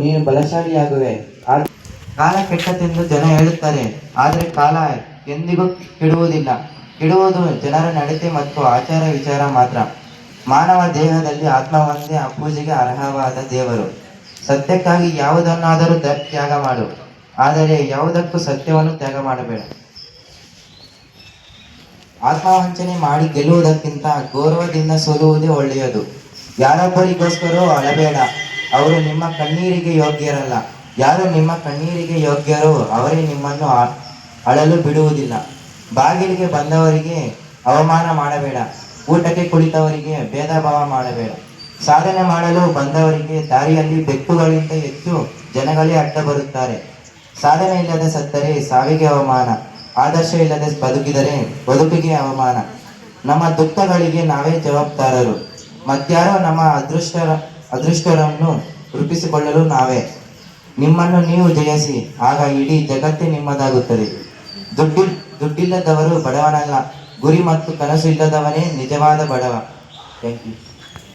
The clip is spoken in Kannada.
ನೀನು ಬಲಶಾಲಿಯಾಗುವೆ. ಕಾಲ ಕೆಟ್ಟತೆಂದು ಜನ ಹೇಳುತ್ತಾರೆ, ಆದರೆ ಕಾಲ ಎಂದಿಗೂ ಕೆಡುವುದಿಲ್ಲ. ಕೆಡುವುದು ಜನರ ನಡತೆ ಮತ್ತು ಆಚಾರ ವಿಚಾರ ಮಾತ್ರ. ಮಾನವ ದೇಹದಲ್ಲಿ ಆತ್ಮ ಒಂದೇ ಪೂಜೆಗೆ ಅರ್ಹವಾದ ದೇವರು. ಸತ್ಯಕ್ಕಾಗಿ ಯಾವುದನ್ನಾದರೂ ತ್ಯಾಗ ಮಾಡು, ಆದರೆ ಯಾವುದಕ್ಕೂ ಸತ್ಯವನ್ನು ತ್ಯಾಗ ಮಾಡಬೇಡ. ಆತ್ಮವಂಚನೆ ಮಾಡಿ ಗೆಲ್ಲುವುದಕ್ಕಿಂತ ಗೌರವದಿಂದ ಸೋಲುವುದೇ ಒಳ್ಳೆಯದು. ಯಾರೊಬ್ಬರಿಗೋಸ್ಕರ ಅಳಬೇಡ, ಅವರು ನಿಮ್ಮ ಕಣ್ಣೀರಿಗೆ ಯೋಗ್ಯರಲ್ಲ. ಯಾರು ನಿಮ್ಮ ಕಣ್ಣೀರಿಗೆ ಯೋಗ್ಯರೋ ಅವರೇ ನಿಮ್ಮನ್ನು ಅಳಲು ಬಿಡುವುದಿಲ್ಲ. ಬಾಗಿಲಿಗೆ ಬಂದವರಿಗೆ ಅವಮಾನ ಮಾಡಬೇಡ, ಊಟಕ್ಕೆ ಕುಳಿತವರಿಗೆ ಭೇದ ಭಾವ ಮಾಡಬೇಡ. ಸಾಧನೆ ಮಾಡಲು ಬಂದವರಿಗೆ ದಾರಿಯಲ್ಲಿ ಬೆಕ್ಕುಗಳಿಂದ ಹೆಚ್ಚು ಜನಗಳೇ ಅಡ್ಡ ಬರುತ್ತಾರೆ. ಸಾಧನೆ ಇಲ್ಲದೆ ಸತ್ತರೆ ಸಾವಿಗೆ ಅವಮಾನ, ಆದರ್ಶ ಇಲ್ಲದೆ ಬದುಕಿದರೆ ಬದುಕಿಗೆ ಅವಮಾನ. ನಮ್ಮ ದುಃಖಗಳಿಗೆ ನಾವೇ ಜವಾಬ್ದಾರರು, ಮತ್ಯಾರೋ ನಮ್ಮ ಅದೃಷ್ಟರನ್ನು ರೂಪಿಸಿಕೊಳ್ಳಲು ನಾವೇ. ನಿಮ್ಮನ್ನು ನೀವು ಜಯಿಸಿ, ಆಗ ಇಡೀ ಜಗತ್ತೇ ನಿಮ್ಮದಾಗುತ್ತದೆ. ದುಡ್ಡಿಲ್ಲದವರು ಬಡವನಲ್ಲ, ಗುರಿ ಮತ್ತು ಕನಸು ಇಲ್ಲದವನೇ ನಿಜವಾದ ಬಡವ. Thank you.